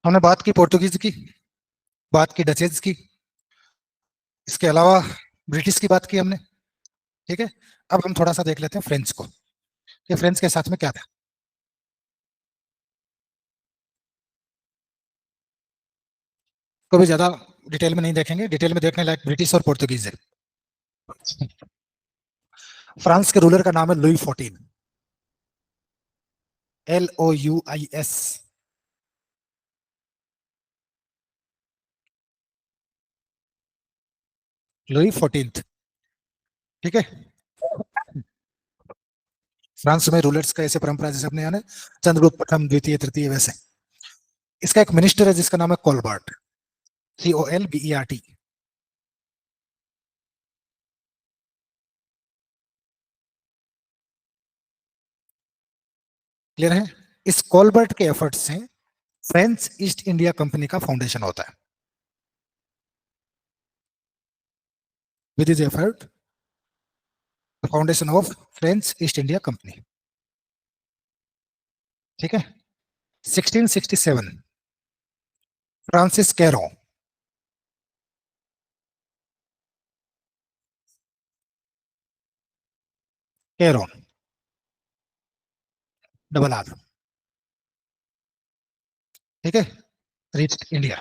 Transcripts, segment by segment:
हमने बात की पोर्तुगीज की, बात की डचेज की, इसके अलावा ब्रिटिश की बात की हमने। ठीक है। अब हम थोड़ा सा देख लेते हैं फ्रेंच को, कि फ्रेंच के साथ में क्या था। को भी ज्यादा डिटेल में नहीं देखेंगे, डिटेल में देखने लायक ब्रिटिश और पोर्तुगीज है। फ्रांस के रूलर का नाम है लुई 14। LOUIS। लुई 14। ठीक है। फ्रांस में रूलर्स का ऐसे परंपरा जैसे अपने यहाँ ना, चंद्रगुप्त प्रथम द्वितीय तृतीय वैसे। इसका एक मिनिस्टर है जिसका नाम है कोलबर्ट। COLBERT। क्लियर है। इस कोलबर्ट के एफर्ट से फ्रेंच ईस्ट इंडिया कंपनी का फाउंडेशन होता है। With his effort foundation of French East India Company. ठीक है। 1667 Francis Caron. Caron, double R. ठीक है। Reach India.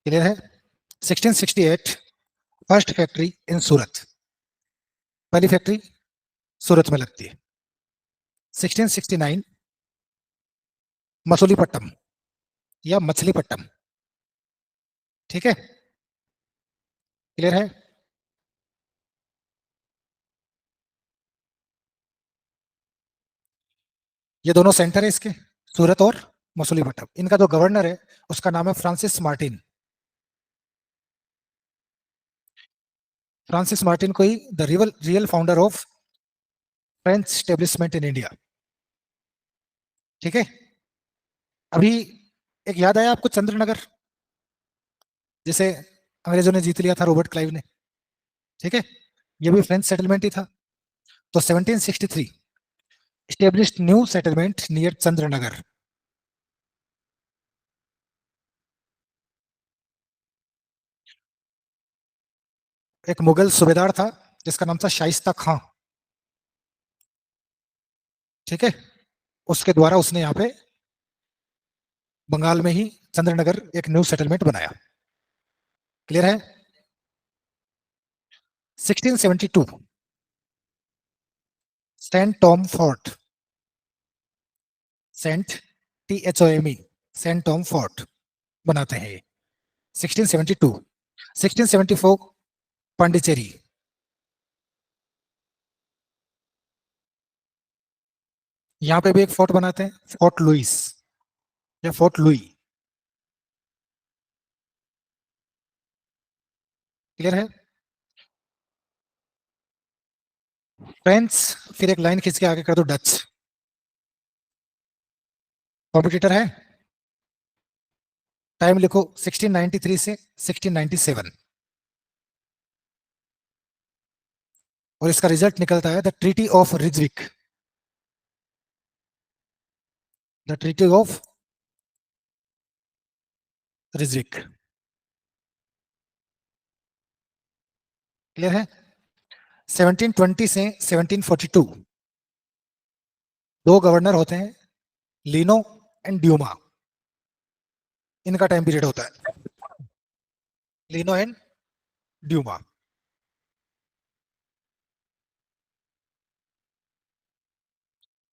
क्लियर है। 1668 फर्स्ट फैक्ट्री इन सूरत। पहली फैक्ट्री सूरत में लगती है। 1669 मसूलीपट्टम या मछलीपट्टम। ठीक है। क्लियर है। ये दोनों सेंटर है इसके, सूरत और मसूलीपट्टम। इनका जो गवर्नर है उसका नाम है फ्रांसिस मार्टिन। फ्रांसिस मार्टिन को ही the real real founder of French establishment in India. ठीक है। अभी एक याद आया आपको चंद्रनगर, जिसे अंग्रेजों ने जीत लिया था, रॉबर्ट क्लाइव ने। ठीक है। ये भी फ्रेंच सेटलमेंट ही था। तो 1763 established new settlement near Chandernagore. एक मुगल सूबेदार था जिसका नाम था शाइस्ता खां। ठीक है। उसके द्वारा उसने यहाँ पे बंगाल में ही चंद्रनगर एक न्यू सेटलमेंट बनाया। क्लियर है। 1672 Saint Thome fort. Saint THOME, Saint Thome fort बनाते हैं ये। 1672। 1674 पांडिचेरी। यहाँ पे भी एक फोर्ट बनाते हैं, फोर्ट लुइस या फोर्ट लुई। क्लियर है। फ्रेंच, फिर एक लाइन खींच के आगे कर दो डच। कॉम्पिटिटर है। टाइम लिखो 1693 से 1697। और इसका रिजल्ट निकलता है the treaty of Ryswick. The treaty of Ryswick. Clear है। 1720 से 1742 दो गवर्नर होते हैं, लिनो एंड ड्यूमा। इनका टाइम पीरियड होता है, लिनो एंड ड्यूमा।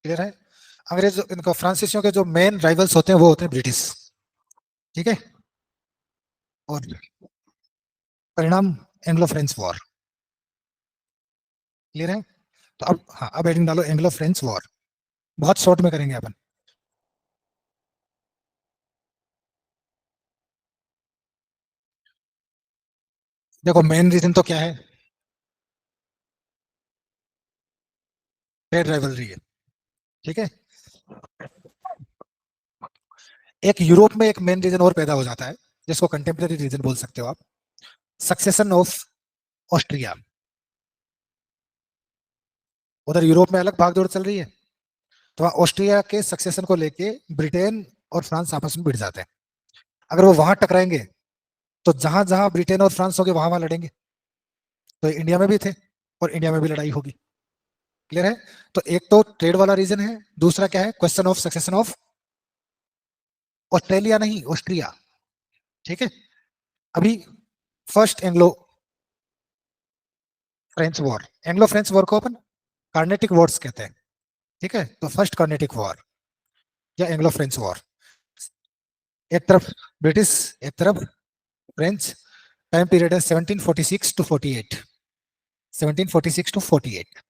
क्लियर है। अंग्रेज इनका फ्रांसीसियों के जो मेन राइवल्स होते हैं वो होते हैं ब्रिटिश। ठीक है। और परिणाम एंग्लो फ्रेंच वॉर। क्लियर है। तो अब हाँ, अब हेडिंग डालो एंग्लो फ्रेंच वॉर। बहुत शॉर्ट में करेंगे अपन। देखो मेन रीजन तो क्या है, ट्रेड राइवलरी है। ठीक है। एक यूरोप में एक मेन रीजन और पैदा हो जाता है, जिसको कंटेम्प्रेरी रीजन बोल सकते हो आप। Succession of Austria. उधर यूरोप में अलग भागदौड़ चल रही है, तो वहाँ ऑस्ट्रिया के सक्सेशन को लेके ब्रिटेन और फ्रांस आपस में भिड़ जाते हैं। अगर वो वहां टकराएंगे तो जहां जहां ब्रिटेन और फ्रांस होंगे वहां वहां लड़ेंगे। तो इंडिया में भी थे और इंडिया में भी लड़ाई होगी। क्लियर है? तो एक तो ट्रेड वाला रीजन है, दूसरा क्या है, question of succession of Australia नहीं ऑस्ट्रिया। ठीक है। अभी first Anglo French war, Anglo French war को अपन कार्नेटिक वॉर्स कहते हैं। ठीक है, तो फर्स्ट कार्नेटिक वॉर या एंग्लो फ्रेंच वॉर, एक तरफ ब्रिटिश एक तरफ फ्रेंच, टाइम पीरियड है 1746 टू 48, 1746 टू 48।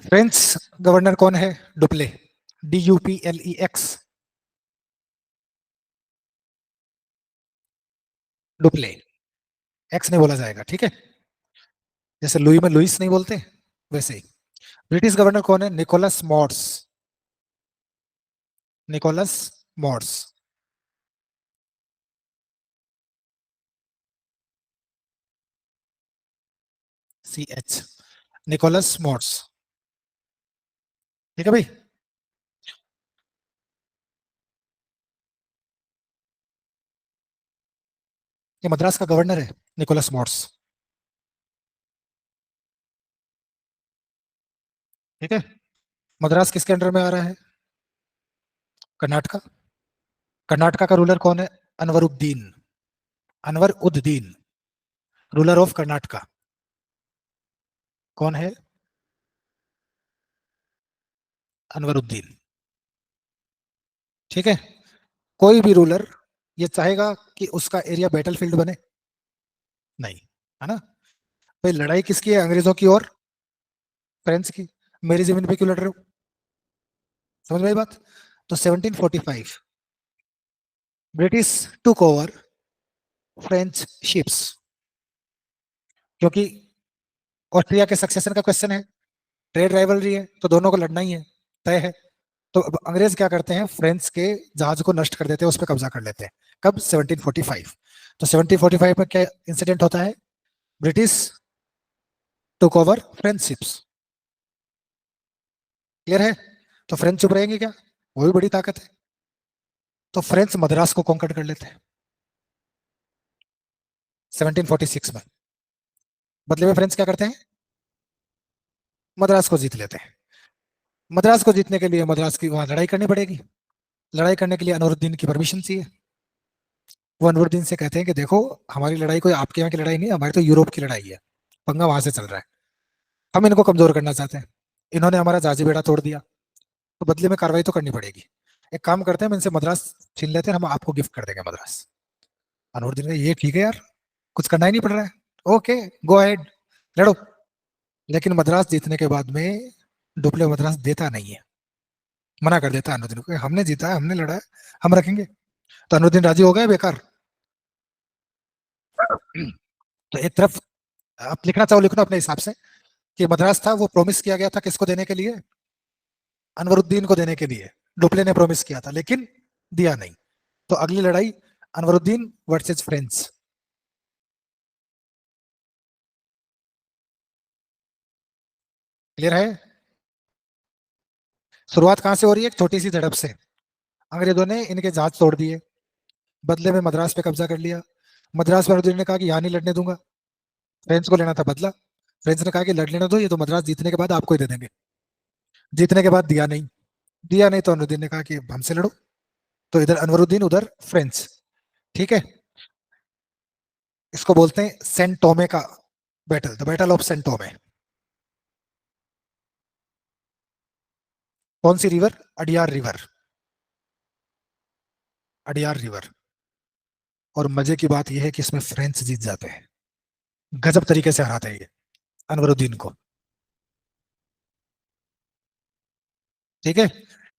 फ्रेंच गवर्नर कौन है? डुप्ले, DUPLEX, डुप्ले, एक्स नहीं बोला जाएगा। ठीक है, जैसे लुई में लुइस नहीं बोलते वैसे ही। ब्रिटिश गवर्नर कौन है? Nicholas Morse, Nicholas Morse. CH, Nicholas Morse. ठीक है भाई। ये मद्रास का गवर्नर है, निकोलस मॉर्स। ठीक है। मद्रास किसके अंडर में आ रहा है? कर्नाटका। कर्नाटका का रूलर कौन है? Anwaruddin, Anwar Uddin, ruler of Karnataka. कौन है? अनवरुद्दीन। ठीक है। कोई भी रूलर ये चाहेगा कि उसका एरिया बैटलफील्ड बने? नहीं, है ना? भाई लड़ाई किसकी है? अंग्रेजों की और फ्रेंच की। मेरी जमीन पे क्यों लड़ रहे हो? समझ में आई बात? तो 1745 British took over French ships, क्योंकि ऑस्ट्रिया के सक्सेशन का क्वेश्चन है, ट्रेड राइवलरी है, तो दोनों को लड़ना ही है, तय है। तो अब अंग्रेज क्या करते हैं? फ्रेंच के जहाज को नष्ट कर देते हैं, उस पर कब्जा कर लेते हैं। कब? 1745। तो 1745 में क्या इंसिडेंट होता है? British took over French ships. Clear है? तो फ्रेंच चुप रहेंगे क्या? वो भी बड़ी ताकत है। तो फ्रेंच मद्रास को कॉन्कर कर लेते हैं 1746 में। बदले में फ्रेंच क्या करते हैं? मद्रास को जीत लेते हैं। मद्रास को जीतने के लिए मद्रास की वहां लड़ाई करनी पड़ेगी। लड़ाई करने के लिए अनवरुद्दीन की परमिशन चाहिए। वो अनवरुद्दीन से कहते हैं कि देखो, हमारी लड़ाई कोई आपके यहाँ की लड़ाई नहीं है, हमारी तो यूरोप की लड़ाई है, पंगा वहां से चल रहा है, हम इनको कमजोर करना चाहते हैं, इन्होंने हमारा जाजी बेड़ा तोड़ दिया, तो बदले में कार्रवाई तो करनी पड़ेगी। एक काम करते हैं, हम इनसे मद्रास छीन लेते हैं, हम आपको गिफ्ट कर देंगे मद्रास। अनवरुद्दीन ने ये ठीक है यार, कुछ करना ही नहीं पड़ रहा है, ओके गो अहेड, लड़ो। लेकिन मद्रास जीतने के बाद में डुप्ले मद्रास देता नहीं है, मना कर देता है अनुद्दीन को, हमने जीता है, हमने लड़ा है, हम रखेंगे। तो अनुद्दीन राजी हो गए बेकार। तो एक तरफ आप लिखना चाहो लिखना अपने हिसाब से, कि मद्रास था वो प्रॉमिस किया गया था किसको देने के लिए? अनवरुद्दीन को देने के लिए। डुप्ले ने प्रॉमिस किया था लेकिन दिया नहीं। तो अगली लड़ाई अनवरुद्दीन वर्सेस फ्रेंच। क्लियर है? शुरुआत कहां से हो रही है? एक छोटी सी झड़प से। अंग्रेजों ने इनके जहाज तोड़ दिए, बदले में मद्रास पे कब्जा कर लिया। मद्रास पर अनवरुद्दीन ने कहा कि यहाँ नहीं लड़ने दूंगा, फ्रेंच को लेना था बदला। फ्रेंच ने कहा कि लड़ लेना दो, ये तो मद्रास जीतने के बाद आपको ही दे देंगे। जीतने के बाद दिया नहीं, दिया नहीं तो अनवरुद्दीन ने कहा कि हमसे लड़ो। तो इधर अनवरुद्दीन उधर फ्रेंच। ठीक है। इसको बोलते हैं सेंट टोमे का battle, the battle of Saint Thome. कौन सी river? Adyar river, Adyar river. और मजे की बात यह है कि इसमें फ्रेंच जीत जाते हैं, गजब तरीके से हराते हैं ये अनवरुद्दीन को। ठीक है।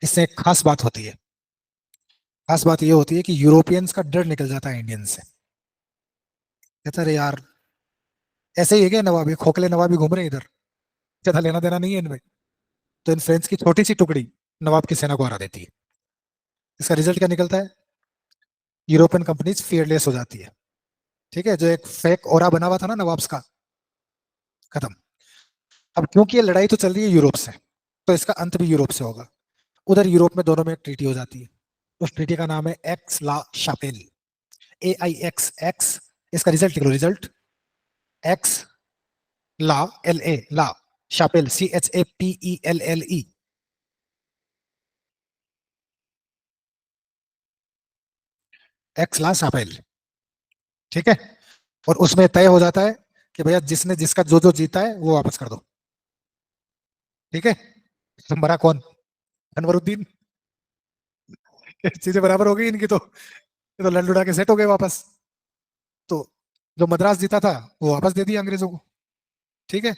इससे एक खास बात होती है, खास बात यह होती है कि यूरोपियंस का डर निकल जाता है इंडियंस से। कहते अरे यार, ऐसे ही है क्या नवाबी, खोखले नवाबी घूम रहे हैं इधर, ज्यादा लेना देना नहीं है इनमें। तो इन फ्रेंच की छोटी सी टुकड़ी नवाब की सेना को हरा देती है। इसका रिजल्ट क्या निकलता है? यूरोपियन कंपनीज फियरलेस हो जाती है। ठीक है, जो एक फेक ओरा बना हुआ था ना नवाब्स का, खत्म। अब क्योंकि ये लड़ाई तो चल रही है यूरोप से, तो इसका अंत भी यूरोप से होगा। उधर यूरोप में दोनों में ट्रीटी हो जाती है। उस ट्रीटी का नाम है एक्स ला शापेल, AIX। इसका रिजल्ट लिख लो, रिजल्ट एक्स ला, LA ला, शापेल CHAPELLE। एक्स ला शापेल, ठीक है। और उसमें तय हो जाता है कि भैया जिसने जिसका जो जो जीता है वो वापस कर दो, ठीक है। तुम मरा कौन? अनवरुद्दीन। चीजें बराबर हो गई इनकी तो, ये तो लड़ लुड़ा के सेट हो गए वापस। तो जो मद्रास जीता था वो वापस दे दिया अंग्रेजों को, ठीक है।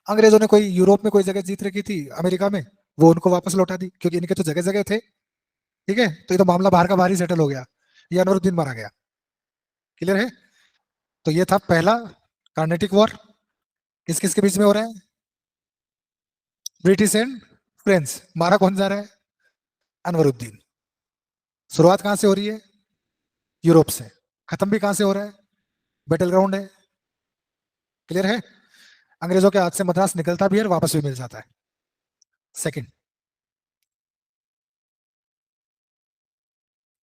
अंग्रेजों ने कोई यूरोप में कोई जगह जीत रखी थी अमेरिका में, वो उनको वापस लौटा दी, क्योंकि इनके तो जगह जगह थे, ठीक है। तो ये तो मामला बाहर का बाहर ही सेटल हो गया, ये अनवरुद्दीन मारा गया। क्लियर है? तो ये था पहला कार्नेटिक वॉर। किस किस के बीच में हो रहा है? British and French. मारा कौन जा रहा है? अनवरुद्दीन। शुरुआत कहां से हो रही है? यूरोप से। खत्म भी कहां से हो रहा है? बैटल ग्राउंड है। क्लियर है? अंग्रेजों के हाथ से मद्रास निकलता भी है और वापस भी मिल जाता है। सेकंड।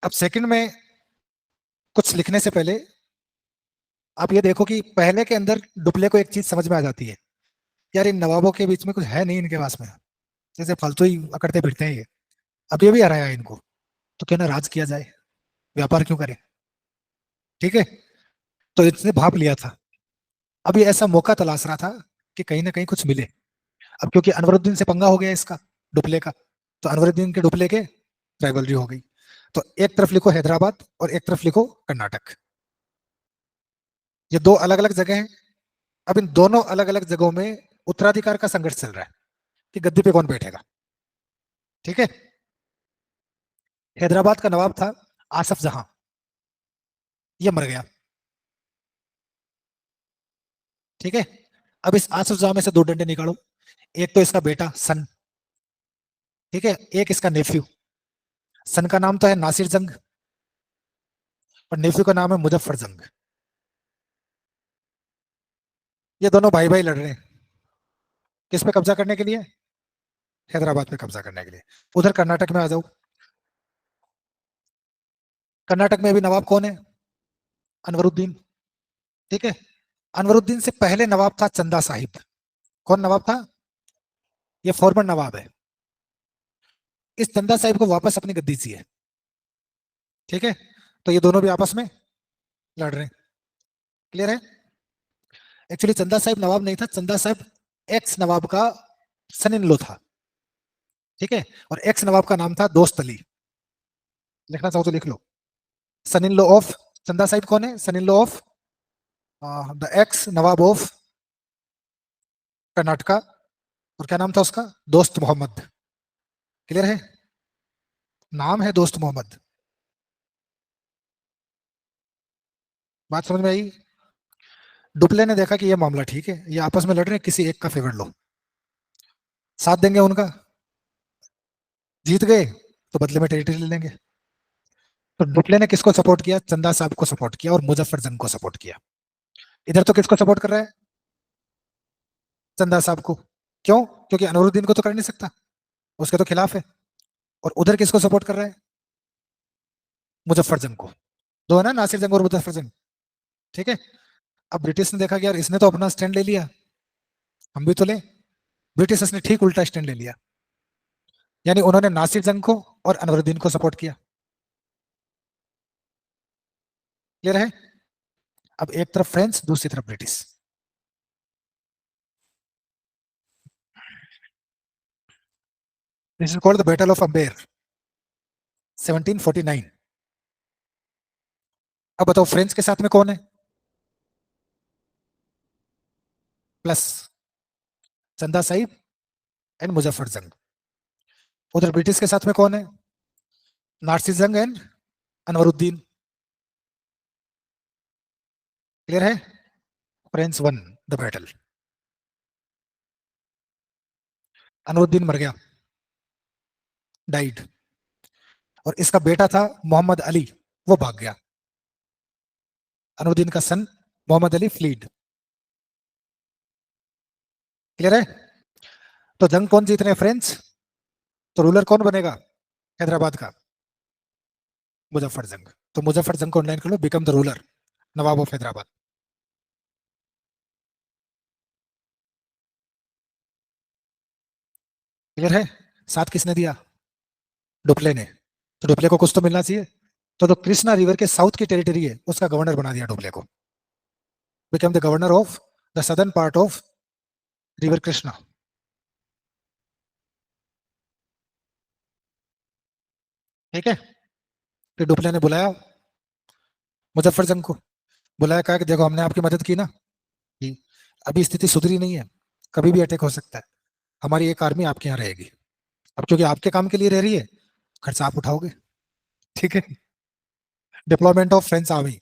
अब सेकंड में कुछ लिखने से पहले आप ये देखो कि पहले के अंदर डुप्ले को एक चीज समझ में आ जाती है, यार इन नवाबों के बीच में कुछ है नहीं इनके पास में, जैसे फालतू ही अकड़ते फिरते हैं ये। अब ये भी आ रहा है इनको, तो क्यों ना राज किया जाए, व्यापार क्यों करें, ठीक है। तो इसने भाप लिया था। अब ये ऐसा मौका तलाश रहा था कि कहीं ना कहीं कुछ मिले। अब क्योंकि अनवरुद्दीन से पंगा हो गया इसका, डुप्ले का, तो अनवरुद्दीन के डुप्ले के राइवलरी हो गई। तो एक तरफ लिखो हैदराबाद और एक तरफ लिखो कर्नाटक। ये दो अलग अलग जगह हैं। अब इन दोनों अलग अलग जगहों में उत्तराधिकार का संघर्ष चल रहा है कि गद्दी पे कौन बैठेगा, ठीक है। हैदराबाद का नवाब था आसफ जहां, ये मर गया, ठीक है। अब इस आसफ जहां में से दो डंडे निकालो, एक तो इसका बेटा सन, ठीक है, एक इसका नेफ्यू। सन का नाम तो है नासिर जंग और नेफ्यू का नाम है मुजफ्फर जंग। ये दोनों भाई भाई लड़ रहे हैं किस पे कब्जा करने के लिए? हैदराबाद पे कब्जा करने के लिए। उधर कर्नाटक में आ जाओ। कर्नाटक में अभी नवाब कौन है? अनवरुद्दीन, ठीक है। अनवरुद्दीन से पहले नवाब था चंदा साहिब। कौन नवाब था? ये फॉर्मर नवाब है। इस चंदा साहिब को वापस अपनी गद्दी चाहिए, ठीक है। तो ये दोनों भी आपस में लड़ रहे हैं। क्लियर है? एक्चुअली चंदा साहिब नवाब नहीं था, चंदा साहिब एक्स नवाब का सन इन लॉ था, ठीक है। और एक्स नवाब का नाम था दोस्त अली। लिखना चाहो तो लिख लो। सन इन लॉ ऑफ चंदा साहिब कौन है? Son in law of the ex nawab of Karnataka. और क्या नाम था उसका? दोस्त मोहम्मद। क्लियर है? नाम है दोस्त मोहम्मद। बात समझ में आई? डुप्ले ने देखा कि ये मामला ठीक है, ये आपस में लड़ रहे हैं, किसी एक का फेवर लो, साथ देंगे उनका, जीत गए तो बदले में टेरिटरी ले लेंगे। तो डुप्ले ने किसको सपोर्ट किया? चंदा साहब को सपोर्ट किया और मुजफ्फर जंग को सपोर्ट किया। इधर तो किसको सपोर्ट कर रहा है? चंदा साहब को। क्यों? क्योंकि अनवरुद्दीन को तो कर नहीं सकता, उसके तो खिलाफ है। और उधर किसको सपोर्ट कर रहा है? मुजफ्फर जंग को। दो है ना, नासिर जंग और मुजफ्फर जंग, ठीक है। अब ब्रिटिश ने देखा कि यार इसने तो अपना स्टैंड ले लिया, हम भी तो ले। ब्रिटिश ने ठीक उल्टा स्टैंड ले लिया, यानी उन्होंने नासिर जंग को और अनवरुद्दीन को सपोर्ट किया। क्लियर है? अब एक तरफ फ्रेंच, दूसरी तरफ British. This is called the battle of Amber, 1749। अब बताओ फ्रेंच के साथ में कौन है? प्लस चंदा साहिब एंड मुजफ्फर जंग। उधर ब्रिटिश के साथ में कौन है? नासिर जंग एंड अनवरुद्दीन। क्लियर है? French one the battle. Anwaruddin मर गया, डाइड। और इसका बेटा था मोहम्मद अली, वो भाग गया। अनवरुद्दीन का सन मोहम्मद अली फ्लीड। क्लियर है? तो जंग कौन जीत रहे हैं? फ्रेंच। तो रूलर कौन बनेगा हैदराबाद का? मुजफ्फर जंग। तो मुजफ्फर जंग को ऑनलाइन कर लो, become the ruler, nawab of Hyderabad. Clear है? साथ किसने दिया? डुप्ले ने। तो डुप्ले को कुछ तो मिलना चाहिए। तो कृष्णा रिवर के साउथ की टेरिटरी है, उसका गवर्नर बना दिया डुप्ले को, become the governor of the southern part of river Krishna. ठीक है? फिर डुप्ले ने बुलाया मुजफ्फर जंग को, बुलाया, कहा कि देखो हमने आपकी मदद की ना, कि अभी स्थिति सुधरी नहीं है, कभी भी अटैक हो सकता है, हमारी एक आर्मी आपके यहाँ रहेगी, अब क्योंकि आपके काम के लिए रह रही है, खर्चा आप उठाओगे। ठीक है? डिप्लॉयमेंट ऑफ फ्रेंच आर्मी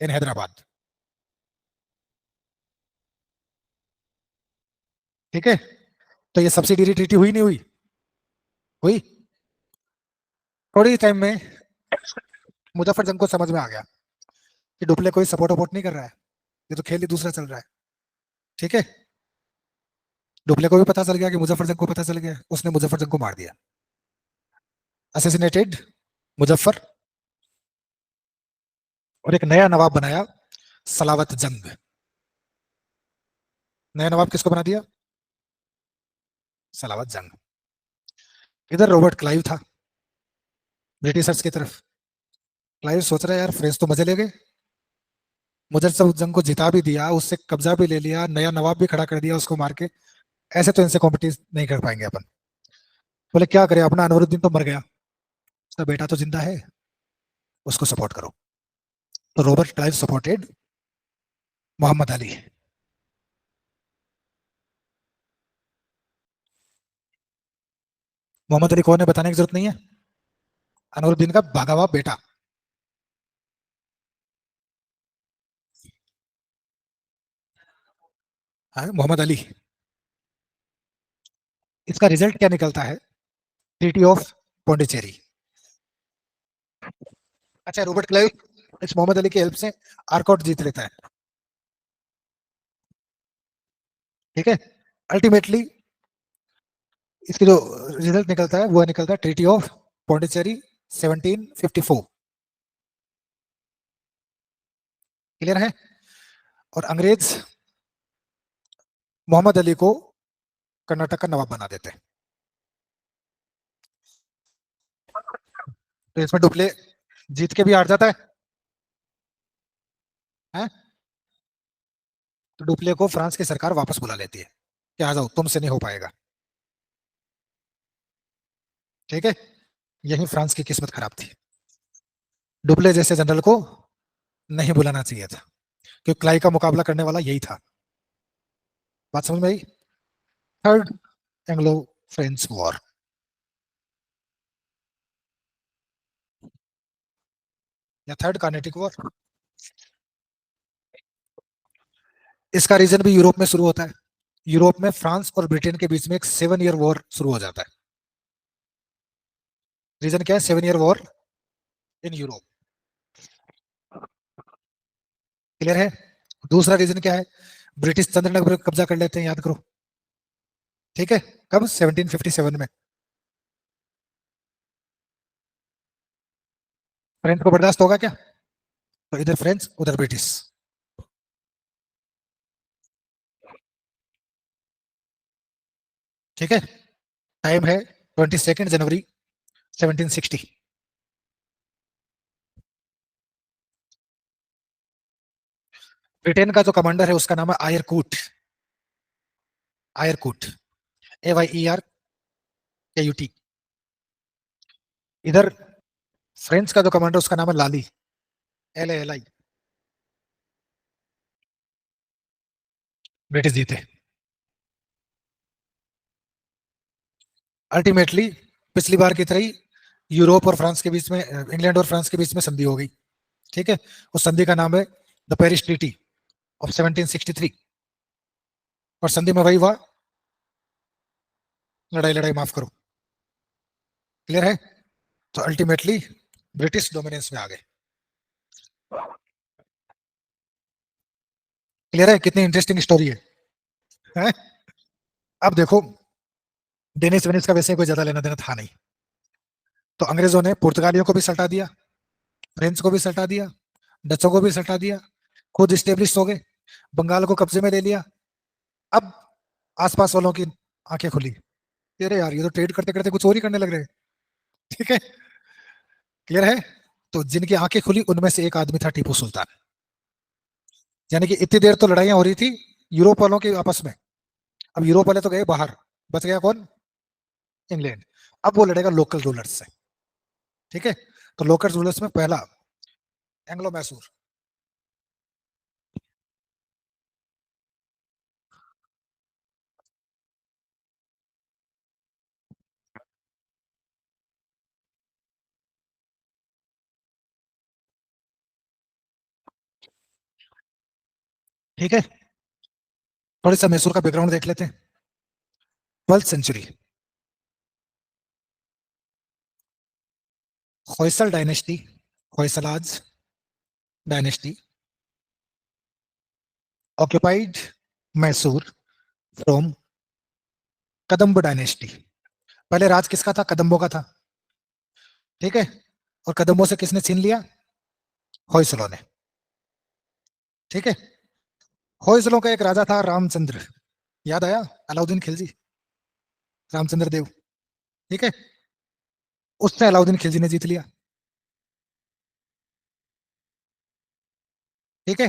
इन हैदराबाद। ठीक है? तो ये सब्सिडियरी ट्रीटी हुई नहीं हुई? हुई। थोड़ी टाइम में मुजफ्फर जंग को समझ में आ गया कि डुप्ले कोई सपोर्ट वपोर्ट नहीं कर रहा है, ये तो खेल ही दूसरा चल रहा है। ठीक है? डुप्ले को भी पता चल गया कि मुजफ्फर जंग को पता चल गया, उसने मुजफ्फर जंग को मार दिया, असैसिनेटेड मुजफ्फर, और एक नया नवाब बनाया सलावत जंग। नया नवाब किसको बना दिया? सलावत जंग। इधर रॉबर्ट क्लाइव था ब्रिटिशर्स की तरफ। क्लाइव सोच रहा है यार फ्रेंच तो मजे ले गए, मुजफ्फर जंग को जिता भी दिया, उससे कब्जा भी ले लिया, नया नवाब भी खड़ा कर दिया उसको मार के, ऐसे तो इनसे कॉम्पिटिट नहीं कर पाएंगे अपन। बोले क्या करें, अपना अनवरुद्दीन तो मर गया, उसका बेटा तो जिंदा है, उसको सपोर्ट करो। तो Robert Clive supported Mohammed Ali. Mohammed Ali कौन है बताने की जरूरत नहीं है, अनवरुद्दीन का भागा हुआ बेटा। हाँ, मोहम्मद अली। इसका रिजल्ट क्या निकलता है? Treaty of Pondicherry. अच्छा, रॉबर्ट क्लाइव इस मोहम्मद अली की हेल्प से आर्कआउट जीत लेता है। ठीक है? अल्टीमेटली इसकी जो रिजल्ट निकलता है वो निकलता है ट्रीटी ऑफ पौंडीचेरी 1754। क्लियर है? और अंग्रेज मोहम्मद अली को कर्नाटक का नवाब बना देते हैं। तो इसमें डुप्ले जीत के भी हार जाता है? तो डुप्ले को फ्रांस की सरकार वापस बुला लेती है कि आ जाओ, तुमसे नहीं हो पाएगा। ठीक है? यही फ्रांस की किस्मत खराब थी, डुप्ले जैसे जनरल को नहीं बुलाना चाहिए था, क्योंकि क्लाई का मुकाबला करने वाला यही था। बात समझ में आई? Third Anglo French war. या थर्ड कार्नेटिक वॉर। इसका रीजन भी यूरोप में शुरू होता है। यूरोप में फ्रांस और ब्रिटेन के बीच में एक 7 ईयर वॉर शुरू हो जाता है। रीजन क्या है 7 year war in Europe? Clear है? दूसरा रीजन क्या है? ब्रिटिश चंद्रनगर पर कब्जा कर लेते हैं, याद करो। ठीक है? कब? 1757 में। फ्रेंच को बर्दाश्त होगा क्या? तो इधर फ्रेंच उधर ब्रिटिश। ठीक है? टाइम है 22 जनवरी 1760। ब्रिटेन का जो कमांडर है उसका नाम है आयरकूट। Eyre Coote, AYERKUT। इधर फ्रेंच का जो कमांडर उसका नाम है लाली, LALI। ब्रिटिश जीते अल्टीमेटली। पिछली बार की तरह ही यूरोप और फ्रांस के बीच में, इंग्लैंड और फ्रांस के बीच में संधि हो गई। ठीक है? उस संधि का नाम है द पेरिस ट्रीटी ऑफ 1763। और संधि में वही हुआ, लड़ाई लड़ाई माफ करो। क्लियर है? तो अल्टीमेटली ब्रिटिश डोमिनेंस में आ गए। क्लियर है? कितनी इंटरेस्टिंग स्टोरी है? हैं? अब देखो, डेनिस वेनिस का वैसे कोई ज्यादा लेना देना था नहीं। तो अंग्रेजों ने पुर्तगालियों को भी सटा दिया, फ्रेंच को भी सटा दिया, डचों को भी सटा दिया, खुद स्टेब्लिश हो गए, बंगाल को कब्जे में ले लिया। अब आसपास वालों की आंखें खुली, अरे यार ये तो ट्रेड करते करते कुछ और ही करने लग रहे हैं। ठीक है, क्लियर है। तो जिनकी आंखें खुली उनमें से एक आदमी था टीपू सुल्तान। यानी कि इतनी देर तो लड़ाइयां हो रही थी यूरोप वालों के आपस में, अब यूरोप वाले तो गए बाहर, बच गया कौन? इंग्लैंड। अब वो लड़ेगा लोकल रूलर्स से। ठीक है, तो लोकल रूलर्स में पहला एंग्लो मैसूर। ठीक है, थोड़ी सा मैसूर का बैकग्राउंड देख लेते हैं। 12th century, Hoysala dynasty, Hoysalas dynasty occupied Mysore from Kadamba dynasty. पहले राज किसका था? कदम्बों का था। ठीक है, और कदम्बों से किसने छीन लिया? होयसलों ने। ठीक है, होयसलों का एक राजा था रामचंद्र, याद आया? अलाउद्दीन खिलजी, रामचंद्र देव। ठीक है, उससे अलाउद्दीन खिलजी ने जीत लिया। ठीक है,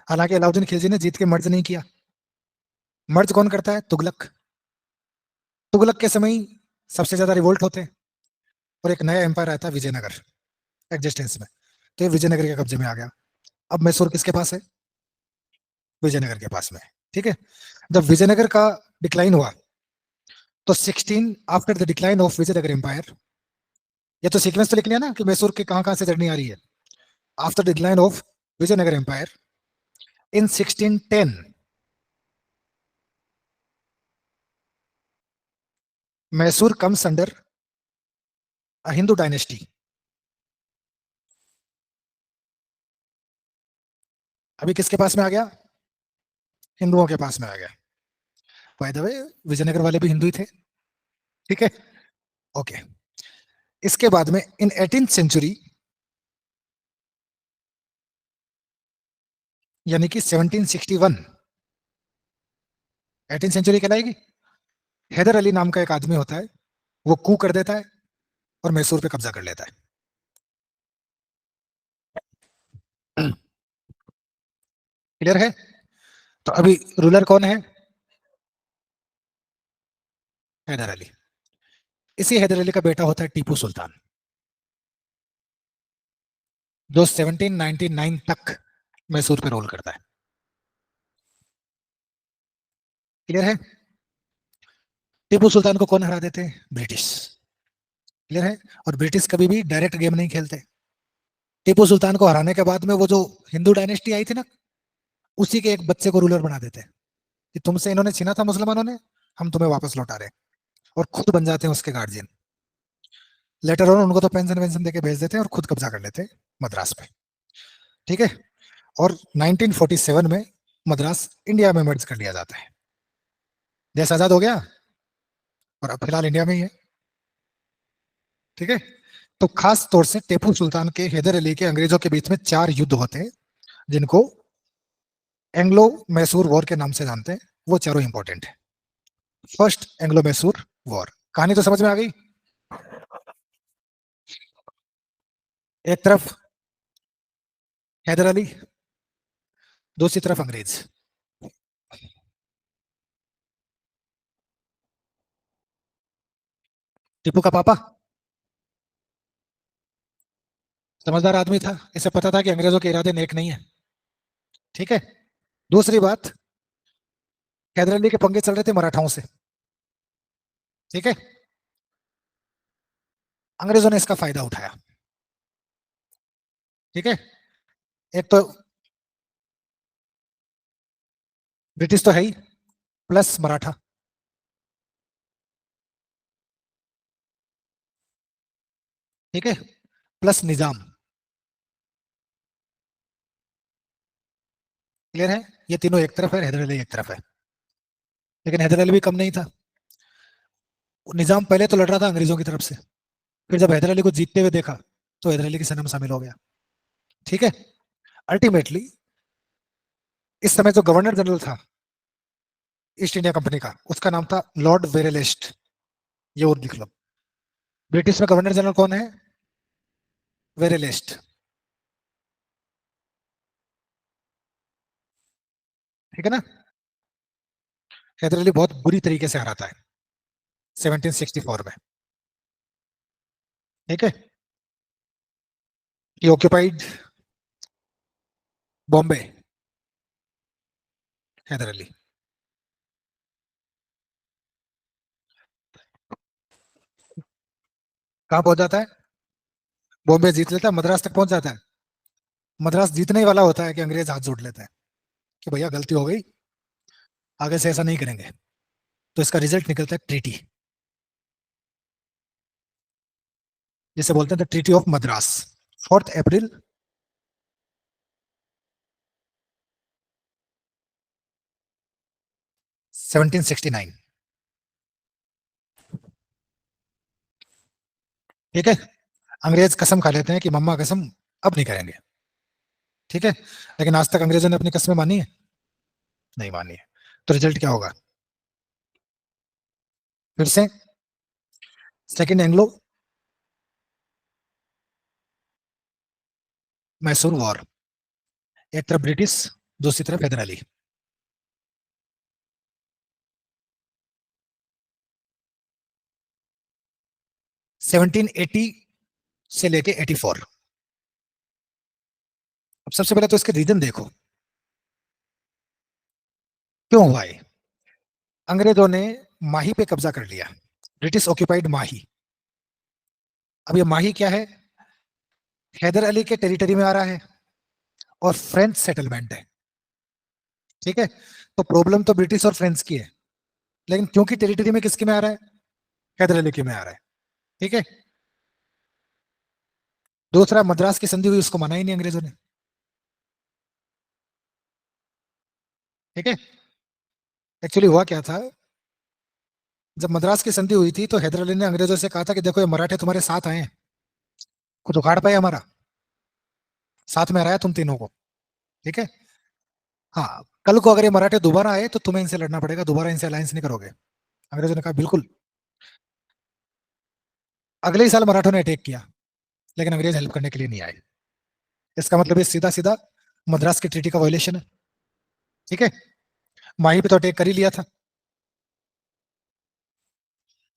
हालांकि अलाउद्दीन खिलजी ने जीत के मर्ज नहीं किया। मर्ज कौन करता है? तुगलक। तुगलक के समय ही सबसे ज्यादा रिवोल्ट होते हैं, और एक नया एम्पायर आया था विजयनगर एग्जिस्टेंस में, तो ये विजयनगर के कब्जे में आ गया। अब मैसूर किसके पास है? विजयनगर के पास में है। ठीक है, जब विजयनगर का डिक्लाइन हुआ, तो 16 after the decline of Vijayanagar empire, ये तो सीक्वेंस तो लिख लिया ना कि मैसूर के कहां कहां से जर्नी आ रही है। After the decline of Vijayanagar empire in 1610, Mysore comes under a Hindu dynasty. अभी किसके पास में आ गया? हिंदुओं के पास में आ गया। बाय द वे, विजयनगर वाले भी हिंदू ही थे। ठीक है, ओके। इसके बाद में इन 18th सेंचुरी, यानी कि 1761, 18th सेंचुरी कहलाएगी। हैदर अली नाम का एक आदमी होता है, वो कू कर देता है और मैसूर पे कब्जा कर लेता है। क्लियर है। तो अभी रूलर कौन है? हैदर अली। इसी हैदर अली का बेटा होता है टीपू सुल्तान, जो 1799 तक मैसूर पे रोल करता है। क्लियर है। टीपू सुल्तान को कौन हरा देते हैं? ब्रिटिश। क्लियर है। और ब्रिटिश कभी भी डायरेक्ट गेम नहीं खेलते। टीपू सुल्तान को हराने के बाद में वो जो हिंदू डायनेस्टी आई थी ना, उसी के एक बच्चे को रूलर बना देते हैं कि तुमसे इन्होंने छीना था मुसलमानों ने, हम तुम्हें वापस लौटा रहे हैं, और खुद बन जाते हैं उसके गार्जियन। लेटर ऑन उनको तो पेंशन वेंशन देके भेज देते हैं और खुद कब्जा कर लेते हैं मद्रास पे। ठीक है, और 1947 में मद्रास इंडिया में मर्ज कर लिया जाता है। देश आजाद हो गया, और अब फिलहाल इंडिया में ही है। ठीक है, तो खास तौर से टीपू सुल्तान के, हैदर अली के, अंग्रेजों के बीच में 4 युद्ध होते हैं, जिनको एंग्लो मैसूर वॉर के नाम से जानते हैं। वो चारों इंपॉर्टेंट है। फर्स्ट एंग्लो मैसूर वॉर, कहानी तो समझ में आ गई। एक तरफ हैदर अली, दूसरी तरफ अंग्रेज। टीपू का पापा समझदार आदमी था, इसे पता था कि अंग्रेजों के इरादे नेक नहीं है। ठीक है, दूसरी बात, हैदर अली के पंगे चल रहे थे मराठाओं से। ठीक है, अंग्रेजों ने इसका फायदा उठाया। ठीक है, एक तो ब्रिटिश तो है ही, प्लस मराठा। ठीक है, प्लस निजाम। क्लियर है। ये तीनों एक तरफ है, हैदर अली एक तरफ है। लेकिन हैदर अली भी कम नहीं था। निजाम पहले तो लड़ रहा था अंग्रेजों की तरफ से, फिर जब हैदर अली को जीतते हुए देखा तो हैदर अली की सेना में शामिल हो गया। ठीक है। अल्टीमेटली इस समय जो गवर्नर जनरल था ईस्ट इंडिया कंपनी का, उसका नाम था लॉर्ड वेरेलेस्ट। ये और लिख लो। ब्रिटिश में गवर्नर जनरल कौन है? वेरेलेस्ट। ठीक है ना। हैदर अली बहुत बुरी तरीके से हराता है 1764 में। ठीक है। ही ऑक्यूपाइड बॉम्बे, हैदर अली। कहाँ पहुंच जाता है? बॉम्बे जीत लेता है, मद्रास तक पहुंच जाता है। मद्रास जीतने ही वाला होता है कि अंग्रेज हाथ जोड़ लेते हैं कि भैया गलती हो गई, आगे से ऐसा नहीं करेंगे। तो इसका रिजल्ट निकलता है ट्रीटी, जिसे बोलते हैं द ट्रीटी ऑफ मद्रास, 4 अप्रैल 1769। ठीक है। अंग्रेज कसम खा लेते हैं कि मम्मा कसम अब नहीं करेंगे। ठीक है। लेकिन आज तक अंग्रेजों ने अपनी कसमें मानी है? नहीं मानी है। तो रिजल्ट क्या होगा? फिर से सेकेंड एंग्लो मैसूर वॉर। एक तरफ ब्रिटिश, दूसरी तरफ हैदर अली। 1780 से लेके 84। अब सबसे पहले तो इसके रीजन देखो, क्यों हुआ है। अंग्रेजों ने माही पे कब्जा कर लिया। ब्रिटिश ऑक्यूपाइड माही। अब ये माही क्या है? हैदर अली के टेरिटरी में आ रहा है और फ्रेंच सेटलमेंट है। ठीक है। तो प्रॉब्लम तो ब्रिटिश और फ्रेंच की है, लेकिन क्योंकि टेरिटरी में किसके में आ रहा है? हैदर अली के में आ रहा है। ठीक है। दूसरा, मद्रास की संधि हुई, उसको माना ही नहीं अंग्रेजों ने। ठीक है। एक्चुअली हुआ क्या था, जब मद्रास की संधि हुई थी तो हैदर अली ने अंग्रेजों से कहा था कि देखो ये मराठे तुम्हारे साथ आए हैं, कुछ उखाड़ पाए हमारा, साथ में हराया तुम तीनों को। ठीक है। हाँ, कल को अगर ये मराठे दोबारा आए तो तुम्हें इनसे लड़ना पड़ेगा, दोबारा इनसे अलायंस नहीं करोगे। अंग्रेजों ने कहा बिल्कुल। अगले ही साल मराठों ने अटैक किया, लेकिन अंग्रेज हेल्प करने के लिए नहीं आए। इसका मतलब ये सीधा सीधा मद्रास की ट्रीटी का वायलेशन है। ठीक है। माही पे तो अटैक कर ही लिया था।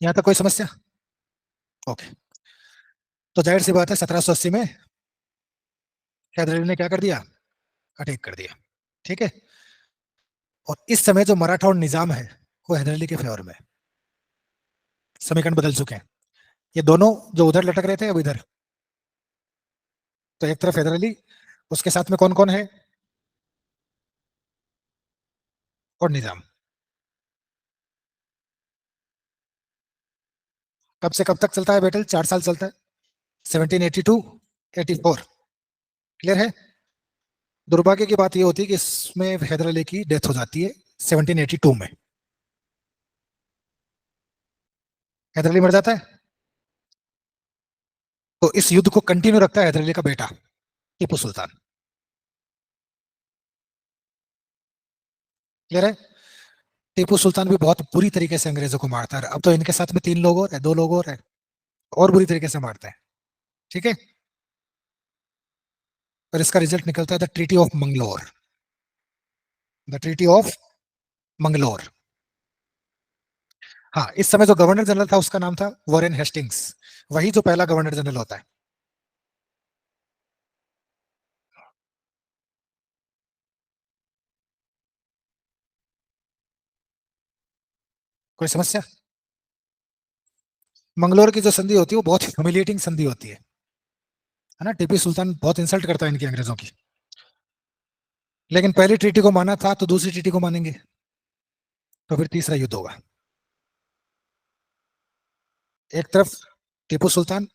यहाँ तक कोई समस्या? ओके। तो जाहिर सी बात है 1780 में हैदर अली ने क्या कर दिया? अटैक कर दिया। ठीक है। और इस समय जो मराठा और निजाम है वो हैदर अली के फेवर में है। समीकरण बदल चुके हैं। ये दोनों जो उधर लटक रहे थे अब इधर। तो एक तरफ हैदर अली, उसके साथ में कौन कौन है? और निजाम। कब से कब तक चलता है बैटल? 4 साल चलता है, 1782 84। क्लियर है। दुर्भाग्य की बात यह होती है कि इसमें हैदर अली की डेथ हो जाती है 1782 में। हैदर अली मर जाता है। तो इस युद्ध को कंटिन्यू रखता है हैदर अली का बेटा टीपू सुल्तान। क्लियर है। टीपू सुल्तान भी बहुत बुरी तरीके से अंग्रेजों को मारता है। अब तो इनके साथ में 3 लोग और है, 2 लोग और है, और बुरी तरीके से मारते हैं। ठीक है। और इसका रिजल्ट निकलता है the treaty of Mangalore. The treaty of Mangalore. हाँ, इस समय जो गवर्नर जनरल था उसका नाम था वॉरेन हेस्टिंग्स, वही जो पहला गवर्नर जनरल होता है। कोई समस्या? मंगलोर की जो संधि होती है वो बहुत ह्यूमिलिएटिंग संधि होती है ना। टीपू सुल्तान बहुत इंसल्ट करता है इनकी, अंग्रेजों की। लेकिन पहली ट्रीटी को माना था तो दूसरी ट्रीटी को मानेंगे, तो फिर तीसरा युद्ध होगा। एक तरफ टीपू सुल्तान,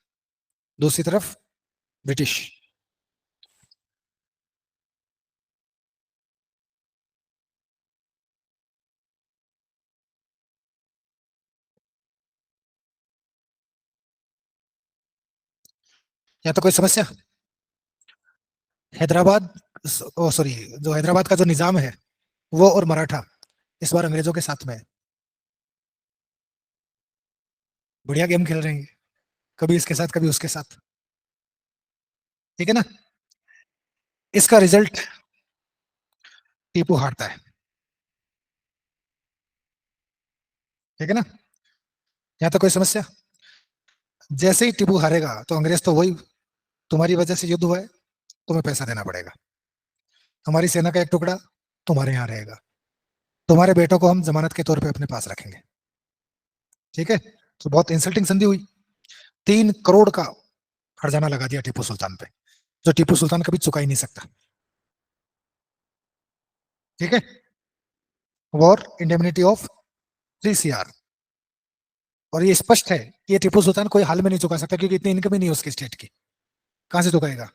दूसरी तरफ ब्रिटिश। या तो कोई समस्या? हैदराबाद, ओ सॉरी, जो हैदराबाद का जो निजाम है वो और मराठा इस बार अंग्रेजों के साथ में है। बढ़िया गेम खेल रहे हैं, कभी इसके साथ कभी उसके साथ। ठीक है ना? इसका रिजल्ट टीपू हारता है। ठीक है ना? यहाँ तो कोई समस्या? जैसे ही टीपू हारेगा तो अंग्रेज तो वही, तुम्हारी वजह से युद्ध हुआ है, तुम्हें पैसा देना पड़ेगा। हमारी सेना का एक टुकड़ा तुम्हारे यहाँ रहेगा, तुम्हारे बेटों को हम जमानत के तौर पे अपने पास रखेंगे। ठीक है? तो बहुत इंसल्टिंग संधि हुई। 3 करोड़ का हर्जाना लगा दिया टीपू सुल्तान पे, जो टीपू सुल्तान कभी चुका ही नहीं सकता। ठीक है? War indemnity of 3 CR। और ये स्पष्ट है कि ये टीपू सुल्तान कोई हाल में नहीं चुका सकता, क्योंकि इतनी इनकम ही नहीं है उसकी स्टेट की, कहां से चुकाएगा?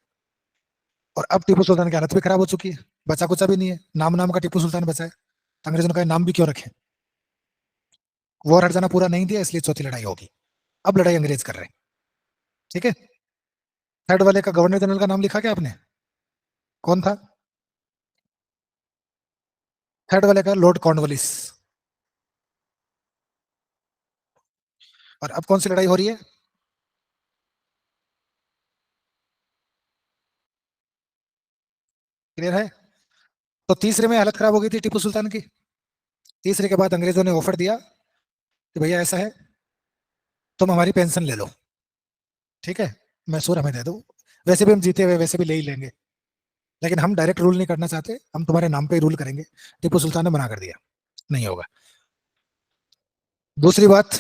और अब टीपू सुल्तान की हालत भी खराब हो चुकी है, बचा कुचा भी नहीं है, नाम नाम का टीपू सुल्तान बचा है। तो अंग्रेजों ने कहा नाम भी क्यों रखे? वॉर हर्जाना पूरा नहीं दिया, इसलिए चौथी लड़ाई होगी। अब लड़ाई अंग्रेज कर रहे हैं। ठीक है? थर्ड वाले का गवर्नर जनरल का नाम लिखा क्या आपने? कौन था? थर्ड वाले का लॉर्ड कॉर्नवालिस। और अब कौन सी लड़ाई हो रही है? क्लियर है? तो तीसरे में हालत खराब हो गई थी टीपू सुल्तान की। तीसरे के बाद अंग्रेजों ने ऑफर दिया कि भैया ऐसा है, तुम हमारी पेंशन ले लो। ठीक है? मैसूर हमें दे दो, वैसे भी हम जीते हुए वैसे भी ले ही लेंगे, लेकिन हम डायरेक्ट रूल नहीं करना चाहते, हम तुम्हारे नाम पे ही रूल करेंगे। टीपू सुल्तान ने मना कर दिया, नहीं होगा। दूसरी बात,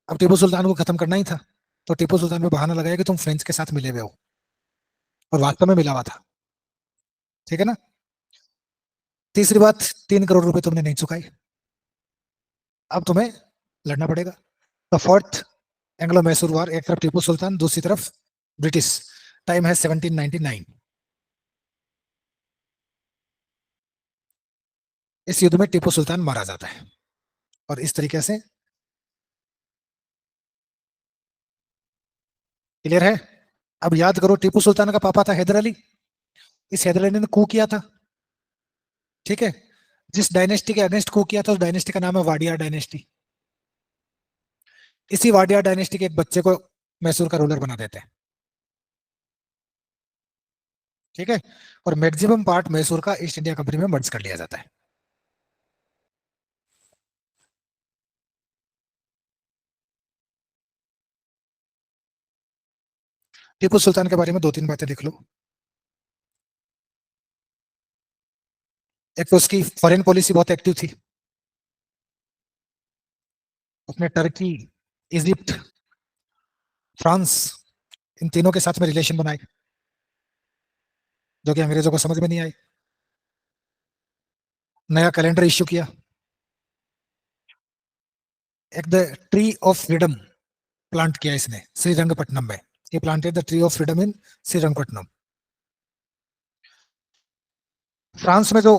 अब टीपू सुल्तान को खत्म करना ही था, तो टीपू सुल्तान पे बहाना लगाया कि तुम फ्रेंच के साथ मिले हुए हो, और वास्तव में मिला हुआ था। ठीक है ना? तीसरी बात, 3 करोड़ रुपए तुमने नहीं चुकाई, अब तुम्हें लड़ना पड़ेगा। The fourth Anglo Mysore war, एक तरफ टीपू सुल्तान, दूसरी तरफ ब्रिटिश। टाइम है 1799। इस युद्ध में टीपू सुल्तान मारा जाता है, और इस तरीके से। क्लियर है? अब याद करो, टीपू सुल्तान का पापा था हैदर अली। इस हैदर अली ने कू किया था। ठीक है? जिस डायनेस्टी के अगेंस्ट कू किया था, उस डायनेस्टी का नाम है वाडिया डायनेस्टी। इसी वाडिया डायनेस्टी के एक बच्चे को मैसूर का रूलर बना देते हैं। ठीक है? और मैक्सिमम पार्ट मैसूर का ईस्ट इंडिया कंपनी में मर्ज कर लिया जाता है। टीपू सुल्तान के बारे में 2-3 बातें लिख लो। एक तो उसकी फॉरेन पॉलिसी बहुत एक्टिव थी। उसने टर्की, इजिप्ट, फ्रांस, इन तीनों के साथ में रिलेशन बनाए, जो कि अंग्रेजों को समझ में नहीं आई। नया कैलेंडर इश्यू किया। एक the tree of freedom plant किया इसने श्रीरंगपट्टनम में। ये planted the tree of freedom in Srirangapatnam. France में जो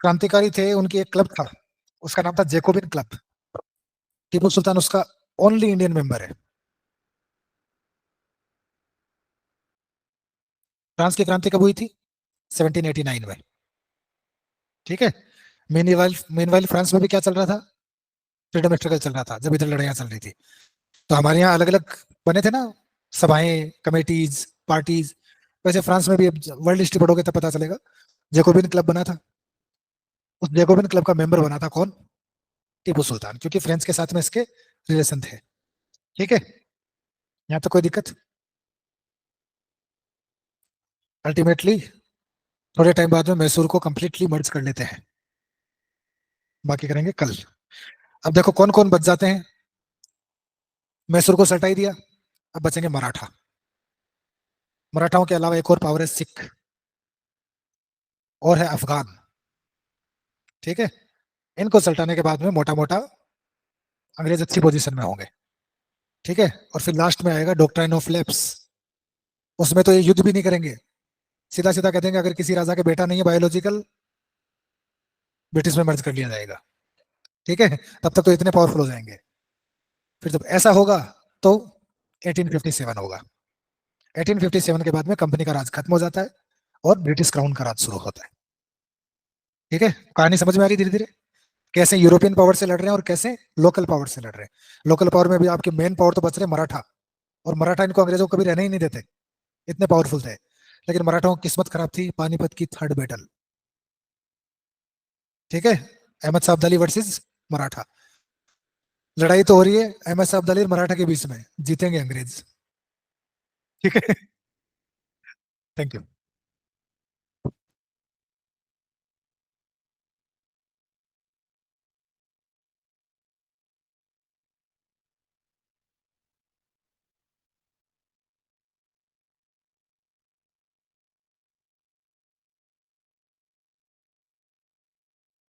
क्रांतिकारी थे, उनकी एक क्लब था, उसका नाम था जेकोबिन क्लब। टीपू सुल्तान उसका ओनली इंडियन मेंबर है। फ्रांस की क्रांति कब हुई थी? 1789 में। ठीक है? मीनवाइल फ्रांस में भी क्या चल रहा था? फ्रीडम स्ट्रगल चल रहा था, जब इधर लड़ाइयां चल रही थी। तो हमारे यहाँ अलग अलग बने थे ना, सभाएं, कमेटीज, पार्टीज। वैसे फ्रांस में भी, वर्ल्ड हिस्ट्री पढ़ोगे तब पता चलेगा, जेकोबिन क्लब बना था। उस जेकोबिन क्लब का मेंबर बना था कौन? टीपू सुल्तान, क्योंकि फ्रेंच के साथ में इसके रिलेशन थे। ठीक है? यहाँ तो कोई दिक्कत? अल्टीमेटली थोड़े टाइम बाद में मैसूर को कंप्लीटली मर्ज कर लेते हैं। बाकी करेंगे कल। अब देखो कौन कौन बच जाते हैं। मैसूर को सटाई दिया, अब बचेंगे मराठा। मराठाओं के अलावा एक और पावर है सिख, और है अफगान। ठीक है? इनको सल्टाने के बाद में मोटा मोटा अंग्रेज अच्छी पोजीशन में होंगे। ठीक है? और फिर लास्ट में आएगा डॉक्ट्राइन ऑफ लैप्स। उसमें तो ये युद्ध भी नहीं करेंगे, सीधा सीधा कह देंगे अगर किसी राजा के बेटा नहीं है बायोलॉजिकल, ब्रिटिश में मर्ज कर लिया जाएगा। ठीक है? तब तक तो इतने पावरफुल हो जाएंगे। फिर जब ऐसा होगा तो 1857 होगा। 1857 के बाद में कंपनी का राज खत्म हो जाता है और ब्रिटिश क्राउन का राज शुरू होता है। ठीक है, कहानी समझ में आ रही धीरे धीरे, कैसे यूरोपियन पावर से लड़ रहे हैं और कैसे लोकल पावर से लड़ रहे हैं। लोकल पावर में भी आपके मेन पावर तो बच रहे मराठा, और मराठा इनको अंग्रेजों को कभी रहने ही नहीं देते, इतने पावरफुल थे। लेकिन मराठाओं की किस्मत खराब थी, पानीपत की थर्ड बैटल। ठीक है, अहमद शाह अब्दाली वर्सेस मराठा, लड़ाई तो हो रही है अहमद शाह अब्दाली और मराठा के बीच में, जीतेंगे अंग्रेज। ठीक है, थैंक यू।